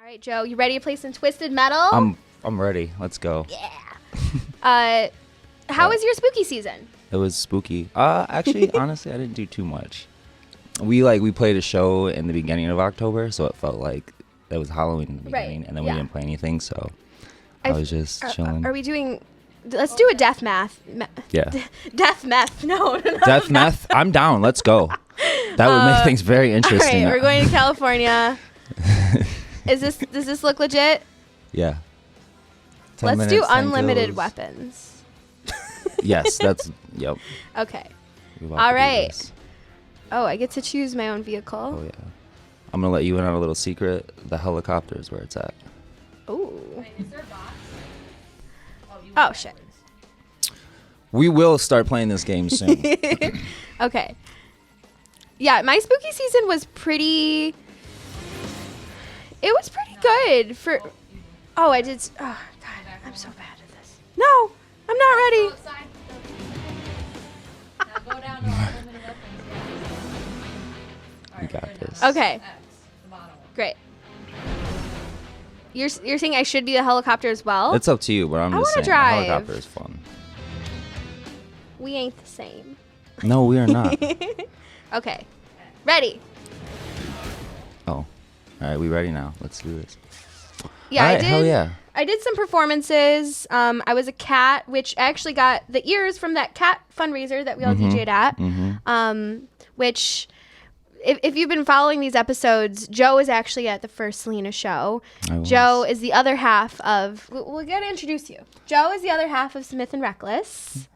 right, Joe, you ready to play some Twisted Metal? I'm ready. Let's go. Yeah. How was your spooky season? It was spooky. Actually, honestly, I didn't do too much. We played a show in the beginning of October, so it felt like it was Halloween in the beginning, and then we didn't play anything, so I was just chilling. Are we doing? Let's do a death math. Yeah. Death meth. No. Death meth. I'm down. Let's go. That would make things very interesting. All right, we're going to California. Does this look legit? Yeah. Let's do unlimited weapons. Yes, yep. Okay. All right. Oh, I get to choose my own vehicle. Oh, yeah. I'm going to let you in on a little secret. The helicopter is where it's at. Ooh. Wait, is there a box? Oh, shit. We will start playing this game soon. Okay. Yeah, my spooky season was pretty... It was pretty good for... Oh, I did... Oh, God. I'm so bad at this. No! I'm not ready. Now go down to unlimited weapons. We got this. Okay. Great. You're saying I should be the helicopter as well? It's up to you, but I'm just saying drive. the helicopter is fun. We ain't the same. No, we are not. Okay. Ready. Oh. All right, we ready now. Let's do this. Yeah, all right, I did. Hell yeah. I did some performances. I was a cat, which I actually got the ears from that cat fundraiser that we all DJ'd at. Mm-hmm. Which, if you've been following these episodes, Joe is actually at the first Selyna show. Joe is the other half of... We got to introduce you. Joe is the other half of Smith and Reckless.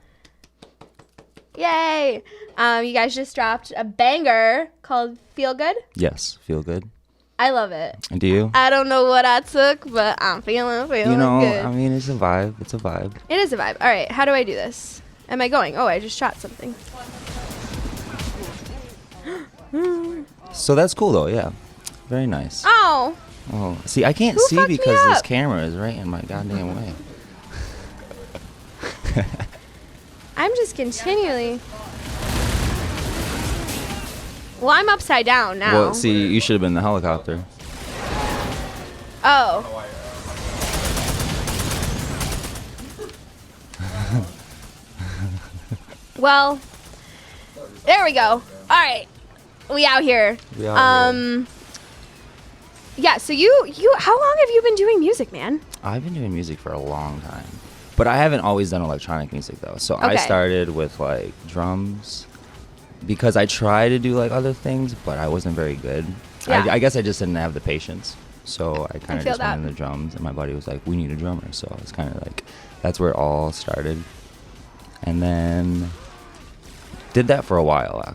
Yay! You guys just dropped a banger called Feel Good. Yes, feel good. I love it. And do you? I don't know what I took, but I'm feeling good. I mean, it's a vibe. It's a vibe. It is a vibe. All right, how do I do this? Am I going? Oh, I just shot something. So that's cool, though. Yeah. Very nice. Oh. Oh, see, I can't Who see fucked me because up? this camera is right in my goddamn way. I'm just continually... Well, I'm upside down now. Well, see, you should have been the helicopter. Oh. Well, there we go. All right. We out here. Yeah, so you how long have you been doing music, man? I've been doing music for a long time. But I haven't always done electronic music, though. So I started with, like, drums because I tried to do, like, other things, but I wasn't very good. Yeah. I guess I just didn't have the patience. So I kind of just that. went into drums, and my buddy was like, we need a drummer. So it's kind of like, that's where it all started. And then did that for a while,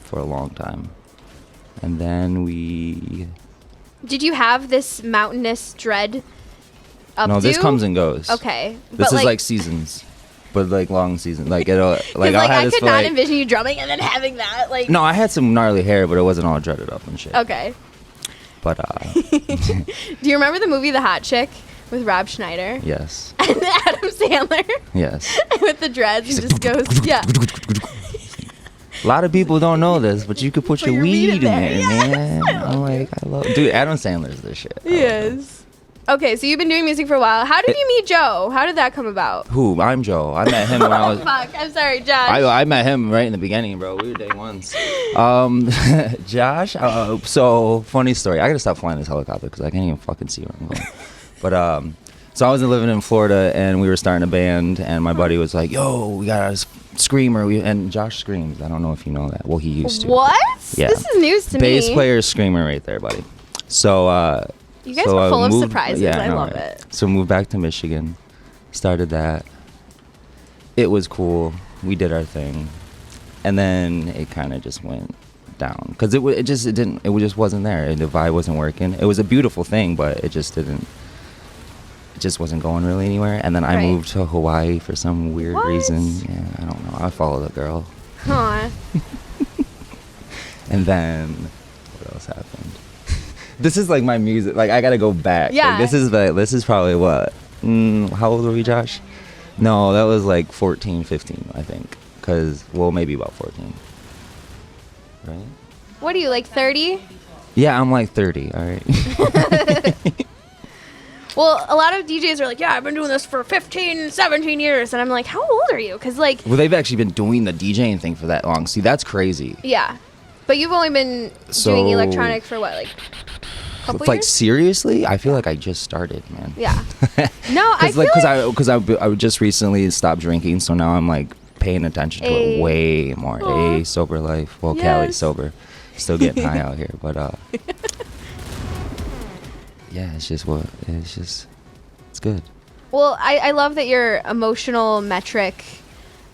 for a long time. And then we... Did you have this mountainous dread updo? No, this comes and goes. Okay. This is like seasons, but like long seasons. Like it'll like I could not envision you drumming and then having that like. No, I had some gnarly hair, but it wasn't all dreaded up and shit. Okay. But do you remember the movie The Hot Chick with Rob Schneider? Yes. And Adam Sandler. Yes. With the dreads, he just goes, yeah. A lot of people don't know this, but you could put your weed in there, yes. man. I'm like, I love, dude. Adam Sandler's this shit. Yes. Okay, so you've been doing music for a while. How did you meet Joe? How did that come about? Who? I'm Joe. I met him when I was. Fuck. I'm sorry, Josh. I met him right in the beginning, bro. We were day ones. Josh. So funny story. I gotta stop flying this helicopter because I can't even fucking see where I'm going. But so I was living in Florida and we were starting a band, and my buddy was like, "Yo, we got a screamer." And Josh screams. I don't know if you know that. Well, he used to. What? Yeah. This is news to me. Bass player screamer right there, buddy. So. You guys are full of surprises. I love it. So moved back to Michigan, started that. It was cool. We did our thing, and then it kind of just went down because it just wasn't there. The vibe wasn't working. It was a beautiful thing, but it just wasn't going really anywhere. And then I moved to Hawaii for some weird reason. Yeah, I don't know. I followed a girl. Huh. And then what else happened? This is like my music. Like I gotta go back. Yeah. Like, this is probably what? How old were we, Josh? No, that was like 14, 15, I think. Maybe about 14. Right? What are you, like 30? Yeah, I'm like 30. All right. Well, a lot of DJs are like, yeah, I've been doing this for 15, 17 years. And I'm like, how old are you? Because, like... Well, they've actually been doing the DJing thing for that long. See, that's crazy. Yeah. But you've only been doing electronic for what, like, a couple like, years? seriously? I feel like I just started, man. Yeah. No, I feel Because I just recently stopped drinking, so now I'm, like, paying attention to it way more. A sober life. Well, Cali sober. Still getting high out here, but yeah, it's good. Well, I love that your emotional metric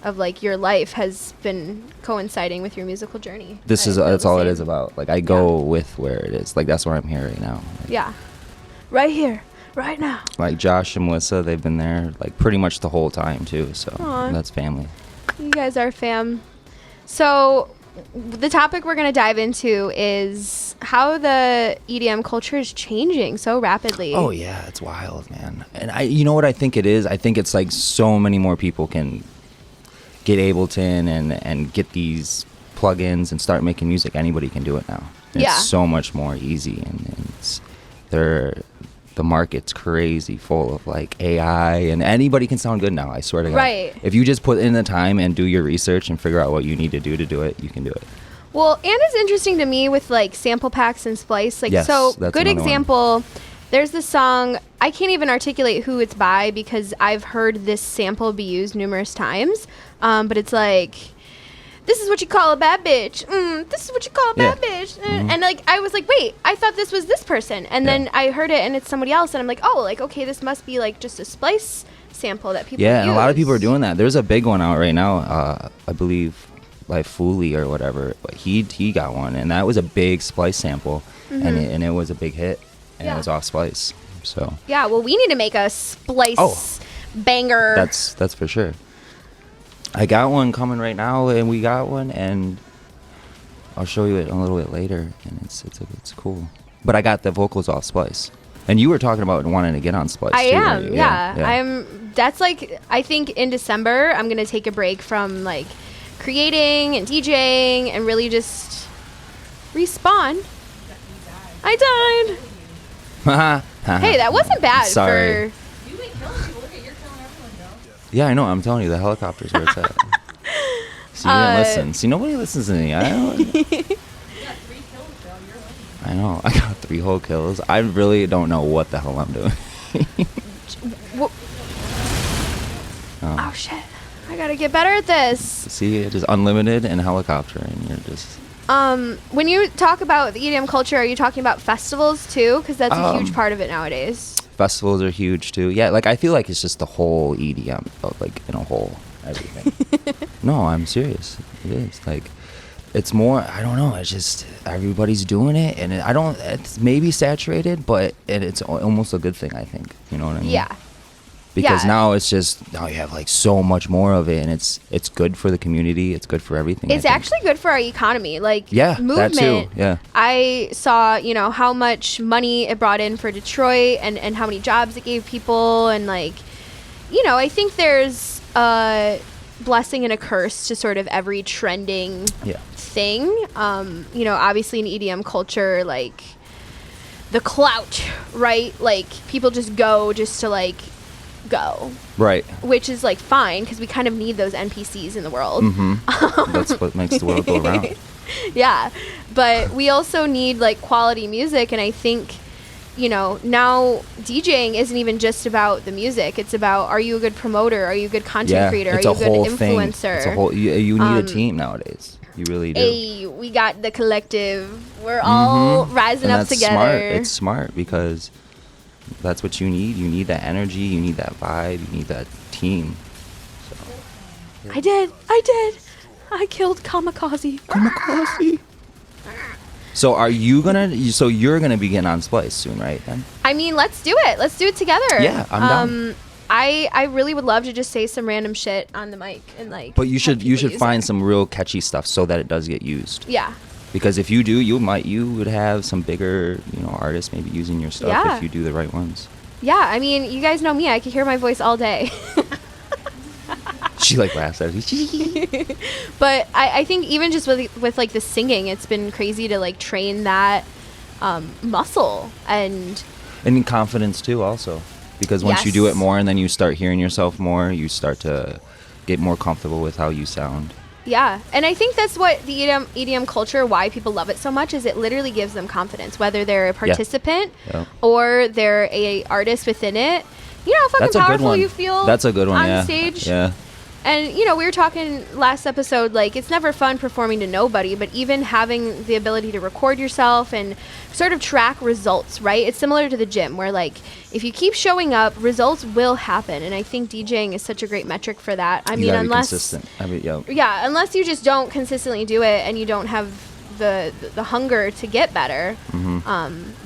of like your life has been coinciding with your musical journey. That's all it is about. Like I go with where it is. Like that's where I'm here right now. Yeah. Right here, right now. Like Josh and Melissa, they've been there like pretty much the whole time too. So that's family. You guys are fam. So the topic we're going to dive into is how the EDM culture is changing so rapidly. Oh yeah, it's wild, man. And you know what I think it is? I think it's like so many more people can get Ableton and get these plugins and start making music. Anybody can do it now. And Yeah. It's so much more easy, and the market's crazy full of like AI, and anybody can sound good now. I swear to God. Right. If you just put in the time and do your research and figure out what you need to do it, you can do it. Well, and it's interesting to me with like sample packs and splice. Like, Yes, so that's good another one. example. There's this song, I can't even articulate who it's by because I've heard this sample be used numerous times. But it's like, this is what you call a bad bitch. This is what you call a bad bitch. And like, I was like, wait, I thought this was this person. And then I heard it and it's somebody else. And I'm like, oh, like, okay, this must be like just a splice sample that people use. And a lot of people are doing that. There's a big one out right now. I believe like Fooly or whatever, but he got one, and that was a big splice sample, and it was a big hit, and it was off splice. So yeah, well, we need to make a splice banger. that's for sure. I got one coming right now, and we got one, and I'll show you it a little bit later, and it's cool. But I got the vocals off splice, and you were talking about wanting to get on splice. I too, am, right? yeah. That's like, I think in December I'm gonna take a break from like creating and DJing and really just respawn. I died. Hey, that wasn't bad. Sorry. For You make killing people. Look at you're killing everyone, bro. Yeah, I know. I'm telling you, the helicopter's where it's at. See, you didn't listen. See, nobody listens to me. You got 3 kills, bro. You're winning. I know. I got 3 whole kills. I really don't know what the hell I'm doing. oh shit, I gotta get better at this. See, it is unlimited and helicopter, and you're just... When you talk about the EDM culture, are you talking about festivals too? Because that's a huge part of it nowadays. Festivals are huge too. Yeah, like I feel like it's just the whole EDM, like in a whole, everything. No, I'm serious. It is like, it's more. I don't know. It's just everybody's doing it, and it's maybe saturated, but it's almost a good thing. I think. You know what I mean? Yeah. Because now you have like so much more of it, and it's good for the community. It's good for everything. It's actually good for our economy. Like, movement. That too. Yeah. I saw, how much money it brought in for Detroit and how many jobs it gave people. And like, I think there's a blessing and a curse to sort of every trending thing. Obviously in EDM culture, like the clout, right? Like people just go just to like go, right, which is like fine because we kind of need those NPCs in the world. That's what makes the world go around. Yeah, but we also need like quality music, and I think now DJing isn't even just about the music. It's about, are you a good promoter? Are you a good content creator? Are you a good influencer? It's a whole you need a team nowadays. You really do. Hey, we got the collective. We're all rising up together. Smart. It's smart because that's what you need. You need that energy. You need that vibe. You need that team. So. Yeah. I did. I killed Kamikaze. So are you gonna? So you're gonna be getting on Splice soon, right? Then. I mean, let's do it. Let's do it together. Yeah, I'm down. I really would love to just say some random shit on the mic and like. But you should find some real catchy stuff so that it does get used. Yeah. Because if you do, you would have some bigger, artists maybe using your stuff if you do the right ones. Yeah, I mean, you guys know me. I could hear my voice all day. She like laughs at me. But I think even just with like the singing, it's been crazy to like train that muscle. And And in confidence too, also, because once you do Yes. it more and then you start hearing yourself more, you start to get more comfortable with how you sound. Yeah, and I think that's what the EDM culture, why people love it so much, is it literally gives them confidence, whether they're a participant Yeah. or they're a artist within it. You know how fucking That's a good powerful one. you feel. That's a good one. on Yeah. stage. Yeah. And you know, we were talking last episode, like it's never fun performing to nobody, but even having the ability to record yourself and sort of track results, right? It's similar to the gym, where like if you keep showing up, results will happen. And I think DJing is such a great metric for that. I You mean, gotta be unless consistent. I mean, yeah, unless you just don't consistently do it and you don't have the hunger to get better.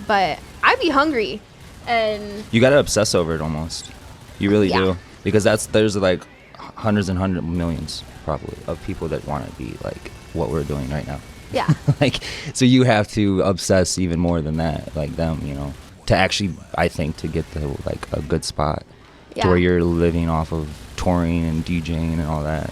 But I'd be hungry, and you gotta obsess over it almost. You really Yeah. do, because there's like hundreds and hundreds, millions probably of people that want to be like what we're doing right now. yeah, Like, so you have to obsess even more than that, like them, you know, to actually, I think, to get to like a good spot yeah, to where you're living off of touring and DJing and all that.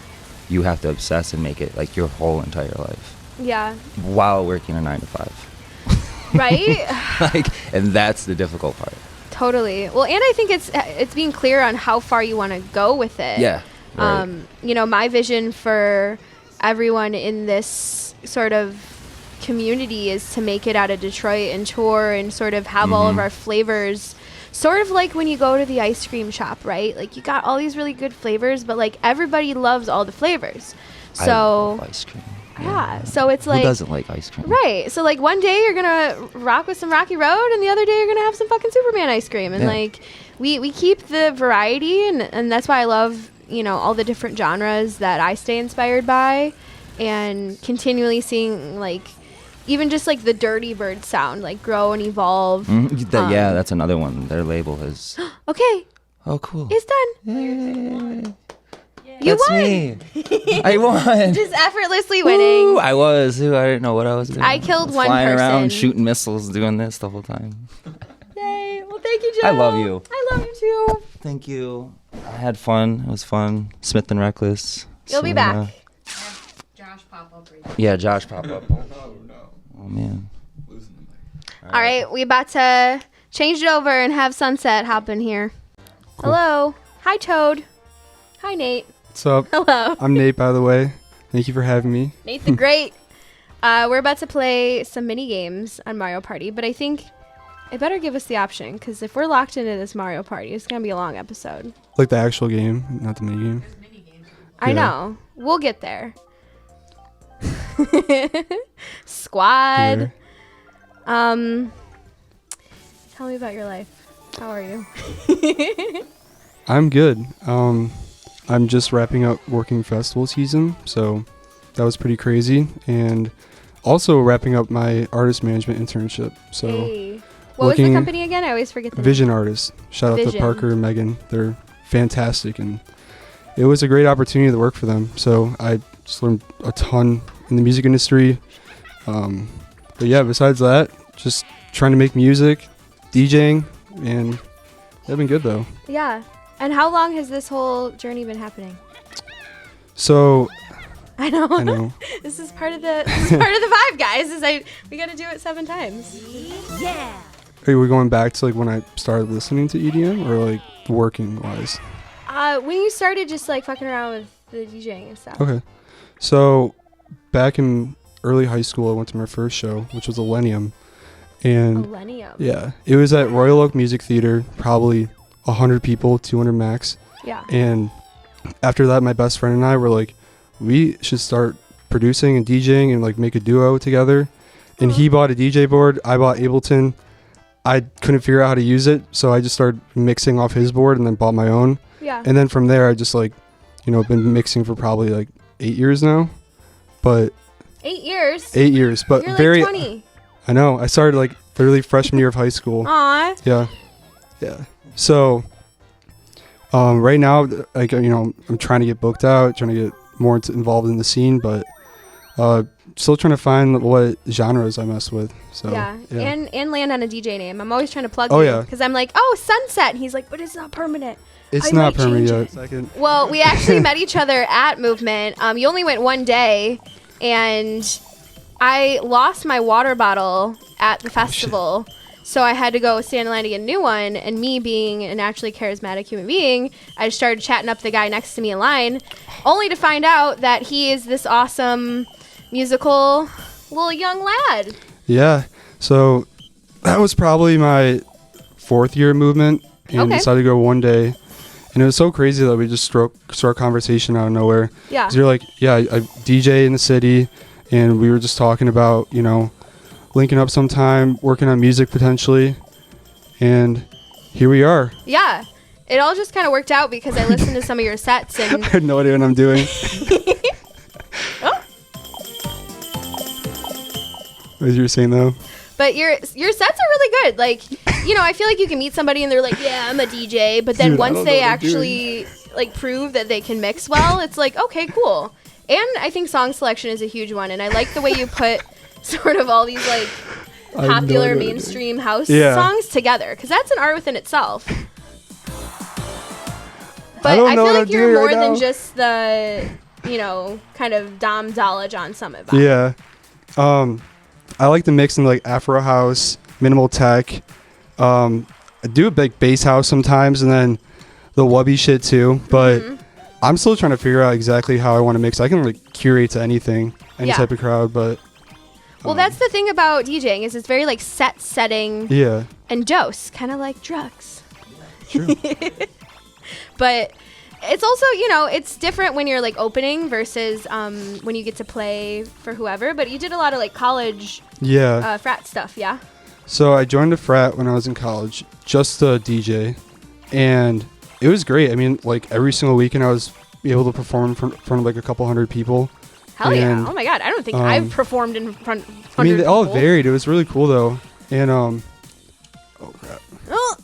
You have to obsess and make it like your whole entire life yeah, while working a 9 to 5. right. Like, and that's the difficult part. Totally. Well, and I think it's being clear on how far you want to go with it. Yeah. Right. You know, my vision for everyone in this sort of community is to make it out of Detroit and tour and sort of have all of our flavors, sort of like when you go to the ice cream shop, right? Like you got all these really good flavors, but like everybody loves all the flavors. I So love ice cream. yeah, so it's like Who doesn't like ice cream? right. So like one day you're gonna rock with some Rocky Road, and the other day you're gonna have some fucking Superman ice cream, and Yeah. like we keep the variety, and that's why I love, you know, all the different genres that I stay inspired by, and continually seeing like even just like the Dirty Bird sound like grow and evolve. Yeah, that's another one. Their label is. Okay, Oh, cool. it's done. Yay. You That's won. me. I won. Just effortlessly winning. Ooh, I was. I didn't know what I was doing. I killed one flying around, person. shooting missiles, doing this the whole time. Yay! Well, thank you, Joe. I love you. I love you too. Thank you. I had fun. It was fun. Smith and Reckless. You'll be Selyna. back. Have Josh pop up right now. Yeah, Josh pop up. No, no. Oh man. Losing the mic. All right, we about to change it over and have Sunset hop in here. Hello. Hi, Toad. Hi, Nate. What's up? Hello. I'm Nate, by the way. Thank you for having me. Nate the Great. We're about to play some mini games on Mario Party, but I think it better give us the option, because if we're locked into this Mario Party, it's going to be a long episode. Like the actual game, not the mini game. Mini games. I Yeah. know. We'll get there. Squad. Here. Tell me about your life. How are you? I'm good. I'm just wrapping up working festival season, so that was pretty crazy. And also wrapping up my artist management internship. So Hey. What was the working- company again? I always forget the name. Vision artists. Shout out to Vision. Parker and Megan. They're fantastic, and it was a great opportunity to work for them. So I just learned a ton in the music industry. But yeah, besides that, just trying to make music, DJing, and they've been good though. Yeah. And how long has this whole journey been happening? So I know. I know. This is part of the vibe, guys. We got to do it 7 times. Are we going back to like when I started listening to EDM, or like working wise? When you started just like fucking around with the DJing and stuff. Okay. So back in early high school, I went to my first show, which was Millennium, and Millennium. yeah, it was at Royal Oak Music Theater, probably 100 people, 200 max. Yeah. And after that, my best friend and I were like, we should start producing and DJing and like make a duo together. And he bought a DJ board, I bought Ableton. I couldn't figure out how to use it, so I just started mixing off his board and then bought my own. Yeah. And then from there, I just like, been mixing for probably like 8 years now. But 8 years. 8 years, but You're very, like 20. I know, I started like literally freshman year of high school. Aw. Yeah. Yeah. So, right now, like, I'm trying to get booked out, trying to get more involved in the scene, but still trying to find what genres I mess with. So, Yeah. And land on a DJ name. I'm always trying to plug Oh, you. yeah. Because I'm like, oh, Sunset. And he's like, but it's not permanent. it's I not might permanent change yet. it. Second. Well, we actually met each other at Movement. You only went one day, and I lost my water bottle at the festival. So I had to go stand in line to get a new one. And me being an actually charismatic human being, I started chatting up the guy next to me in line, only to find out that he is this awesome musical little young lad. Yeah. So that was probably my 4th year movement, and decided to go one day. And it was so crazy that we just struck conversation out of nowhere. Yeah. 'Cause you're like, yeah, I DJ in the city, and we were just talking about, linking up sometime, working on music potentially, and here we are. Yeah. It all just kind of worked out because I listened to some of your sets and I had no idea what I'm doing. Oh. As you were saying though. But your sets are really good. Like, I feel like you can meet somebody and they're like, yeah, I'm a DJ. But then Dude, I once don't they know what I'm actually like prove that they can mix well, it's like, okay, cool. And I think song selection is a huge one. And I like the way you put sort of all these like I have no popular idea what I'm mainstream house Yeah. songs together. Because that's an art within itself. But don't I know feel what like I'm you're doing more right than now. just the, kind of dom dollage on some of it. Yeah. I like to mix in like Afro house, minimal tech. I do a big bass house sometimes, and then the wubby shit too. But I'm still trying to figure out exactly how I want to mix. I can like curate to anything, any Yeah. type of crowd. But Well, that's the thing about DJing is it's very like set setting yeah, and dose, kind of like drugs. true. But it's also, it's different when you're like opening versus when you get to play for whoever. But you did a lot of like college Yeah. frat stuff, yeah? So I joined a frat when I was in college, just to DJ, and it was great. I mean, like every single weekend I was able to perform in front of like a couple hundred people. Hell yeah. And, Oh my God. I don't think I've performed in front of I mean, hundred they all people. varied. It was really cool though. And oh crap. Oh.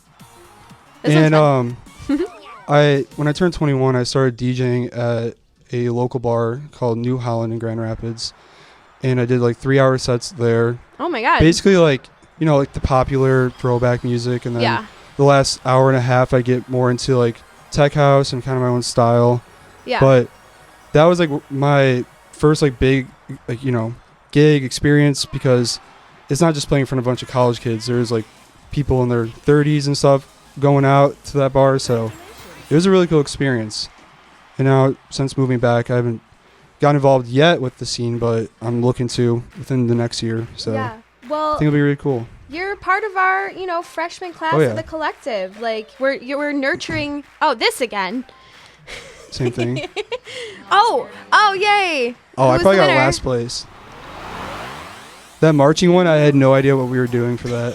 This one's And fun. when I turned 21, I started DJing at a local bar called New Holland in Grand Rapids, and I did like 3-hour sets there. Oh my God. Basically, like like the popular throwback music, and then Yeah. the last hour and a half, I get more into like tech house and kind of my own style. Yeah. But that was like my first like big like gig experience, because it's not just playing in front of a bunch of college kids. There's like people in their 30s and stuff going out to that bar, so it was a really cool experience. And now since moving back, I haven't gotten involved yet with the scene, but I'm looking to within the next year, so yeah. I Well, think it'll be really cool. you're part of our, freshman class Oh, yeah. of the collective. Like we're nurturing. Oh, this again. Same thing. Oh, yay. Oh, I Who's probably the got winner? last place. That marching one, I had no idea what we were doing for that.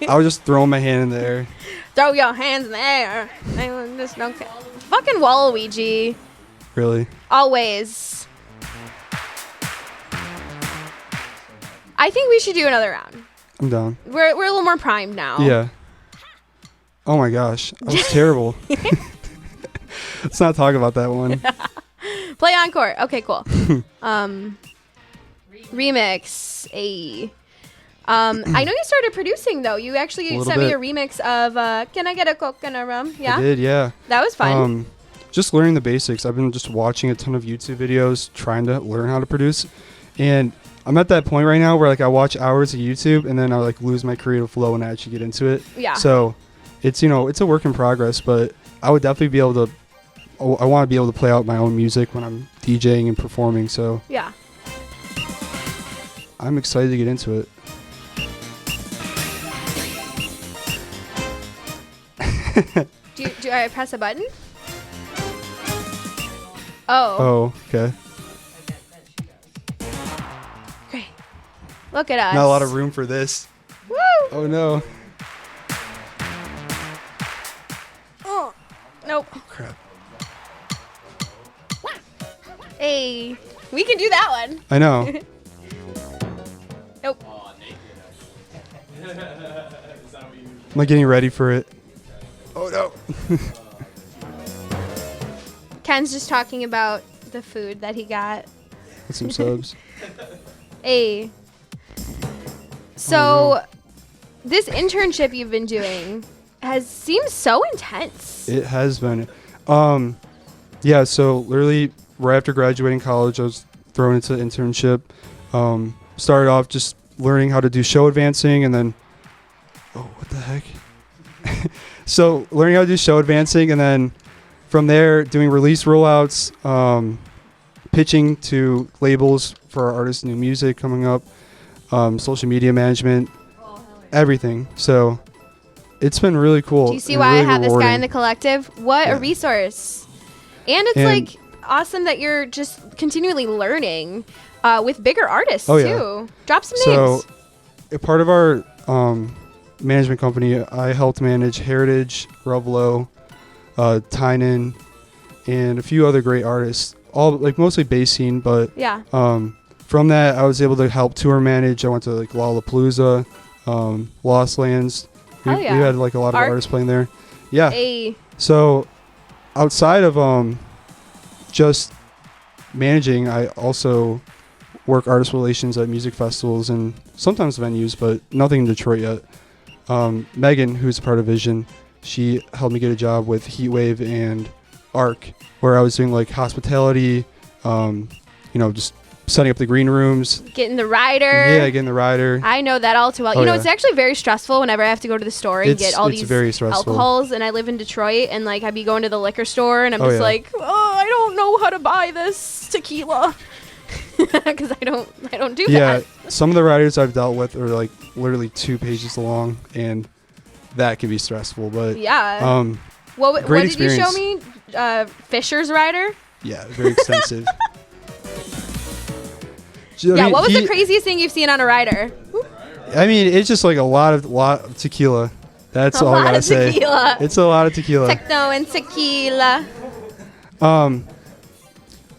I was just throwing my hand in the air. Throw your hands in the air. I just don't care. Fucking Waluigi. Really. Always. I think we should do another round. I'm down. We're a little more primed now. Yeah. Oh my gosh. That was terrible. Let's not talk about that one. Play encore. Okay, cool. Remix. I know you started producing though. You actually A sent little me a remix of Can I Get a Coke and a Rum? Yeah. I did, yeah. That was fun. Just learning the basics. I've been just watching a ton of YouTube videos trying to learn how to produce. And I'm at that point right now where like I watch hours of YouTube and then I like lose my creative flow and I actually get into it. Yeah. So it's it's a work in progress, but I would definitely be able to I want to be able to play out my own music when I'm DJing and performing, so Yeah. I'm excited to get into it. Do I press a button? Oh. Oh, okay. Great. Look at us. Not a lot of room for this. Woo! Oh no. Oh. Nope. Crap. Hey. We can do that one. I know. Nope. I'm like getting ready for it. Oh no. Ken's just talking about the food that he got. With some subs. Hey. So, this internship you've been doing has seemed so intense. It has been. Yeah, so literally right after graduating college, I was thrown into the internship. Started off just learning how to do show advancing, and then oh, what the heck? So learning how to do show advancing, and then from there doing release rollouts, pitching to labels for our artists' new music coming up, social media management, everything. So it's been really cool. Do you see and why really I have this guy rewarding. in the collective? What a Yeah. resource. And it's like awesome that you're just continually learning with bigger artists Oh, too. yeah. Drop some So names. a part of our management company, I helped manage Heritage, Revlo, Tynan, and a few other great artists, all like mostly bass scene, but Yeah. from that I was able to help tour manage. I went to like Lollapalooza, Lost Lands. We Hell yeah. had like a lot of Arc. artists playing there. Yeah. Hey. So outside of just managing, I also work artist relations at music festivals and sometimes venues, but nothing in Detroit yet. Megan, who's a part of Vision, she helped me get a job with Heatwave and Arc, where I was doing like hospitality, just setting up the green rooms. Getting the rider. Yeah, getting the rider. I know that all too well. Oh, You know, yeah. it's actually very stressful whenever I have to go to the store and get all it's these very stressful. alcohols, and I live in Detroit, and like I'd be going to the liquor store, and I'm Oh, just yeah. like, oh, I don't know how to buy this tequila because I don't do Yeah, that. some of the riders I've dealt with are like literally 2 pages long, and that can be stressful. But Yeah. What great did you show experience. me? Fisher's rider. yeah, very extensive. Yeah. What was the craziest thing you've seen on a rider? I mean, it's just like a lot of tequila. That's A all I lot gotta of say. tequila. It's a lot of tequila. Techno and tequila.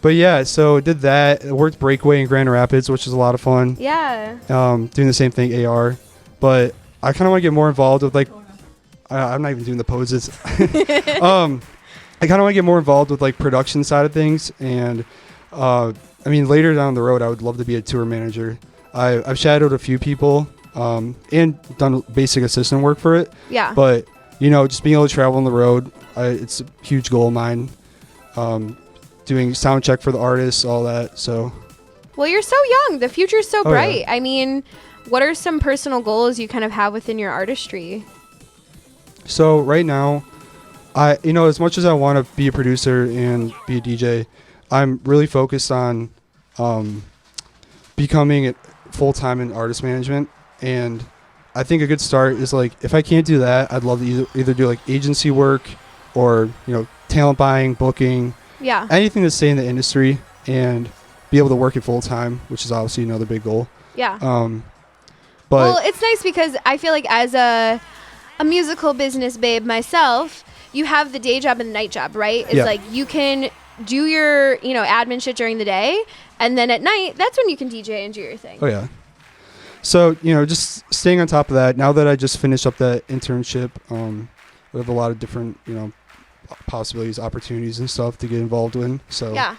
But yeah, so did that. I worked Breakaway in Grand Rapids, which is a lot of fun. Yeah. Doing the same thing, AR. But I kind of want to get more involved with like, I'm not even doing the poses. I kind of want to get more involved with like production side of things, and I mean later down the road, I would love to be a tour manager. I've shadowed a few people and done basic assistant work for it. Yeah. But just being able to travel on the road, it's a huge goal of mine. Doing sound check for the artists, all that. So. Well, you're so young. The future's so Oh, bright. yeah. I mean, what are some personal goals you kind of have within your artistry? So right now, as much as I want to be a producer and be a DJ, I'm really focused on becoming full-time in artist management. And I think a good start is like, if I can't do that, I'd love to either do like agency work or, talent buying, booking, Yeah. anything to stay in the industry and be able to work it full-time, which is obviously another big goal. Yeah. But Well, it's nice because I feel like as a musical business babe myself, you have the day job and the night job, right? It's Yeah. like you can do your, admin shit during the day, and then at night, that's when you can DJ and do your thing. Oh yeah. So just staying on top of that. Now that I just finished up that internship, we have a lot of different possibilities, opportunities, and stuff to get involved in. So Yeah.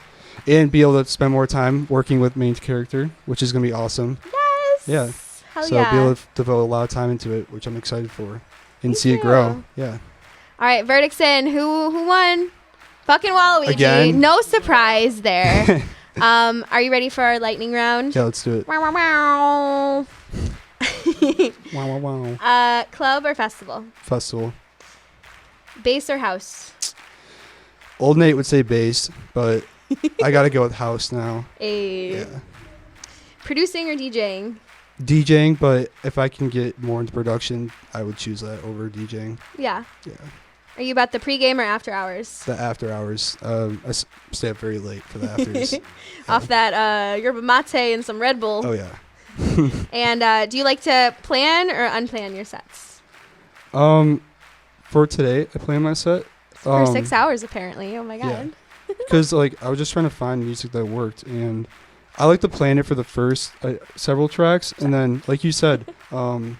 and be able to spend more time working with main character, which is gonna be awesome. Yes. Yeah. Hell So yeah. be able to devote a lot of time into it, which I'm excited for, and Me see it too. grow. Yeah. All right, verdicts in. Who won? Fucking Waluigi. Again? No surprise there. Are you ready for our lightning round? Yeah. Let's do it. Wow, wow, wow. Wow, wow, wow. Club or festival? Festival. Bass or house? Old Nate would say bass, but I gotta go with house now. Yeah. Producing or DJing? DJing, but if I can get more into production, I would choose that over DJing. Yeah. Yeah. Are you about the pregame or after hours? The after hours. Stay up very late for the afters. Off that yerba mate and some Red Bull. Oh yeah. And do you like to plan or unplan your sets? For today, I plan my set. For 6 hours, apparently. Oh my god. Because I was just trying to find music that worked, and I like to plan it for the first several tracks, and then, like you said, kind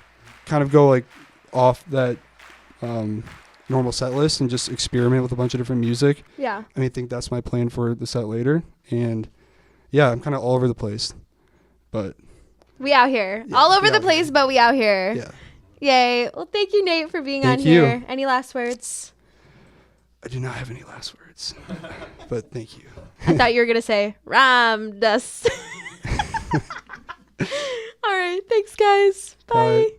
of go like off that normal set list and just experiment with a bunch of different music. Yeah. And I think that's my plan for the set later. And yeah, I'm kind of all over the place, but We out here. Yeah, All over we the out place, here. but we out here. yeah. Yay. Well, thank you, Nate, for being Thank on you. here. Any last words? I do not have any last words, but thank you. I thought you were going to say, Ram dust. All right. Thanks, guys. Bye. Bye.